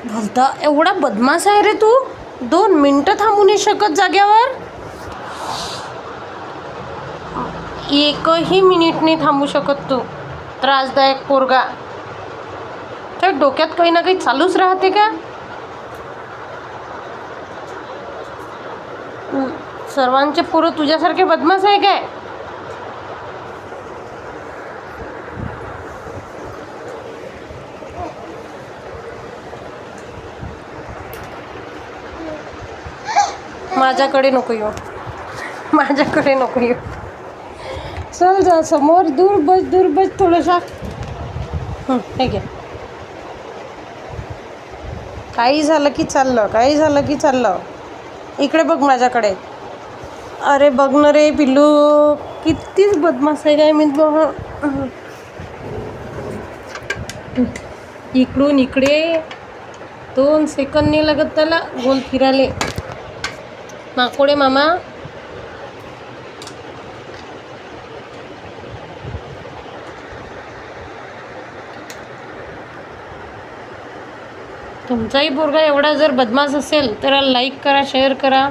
भलता एवढा बदमाश आहे रे तू. 2 मिनटं थांबू नाही शकत जाग्यावर. एकही मिनिट नाही थांबू शकत तू. त्रासदायक पोरगा. तर डोक्यात काही ना काही चालूच राहते का? सर्वांचे पोरं तुझ्यासारखे बदमाश आहे काय? माझ्याकडे नको येऊ. माझ्याकडे नको येऊ. चल जा समोर. दूर बस थोडंसा. हे घे. काही झालं की चाललं. इकडे बघ माझ्याकडे. अरे बघ ना रे पिल्लू, कितीच बदमाश आहे काय मी. इकडून इकडे 2 सेकंद नाही लागत त्याला गोल फिराले. माकोडे मामा. तुमचाही पोरगा एवढा जर बदमाश असेल तर लाईक करा, शेअर करा.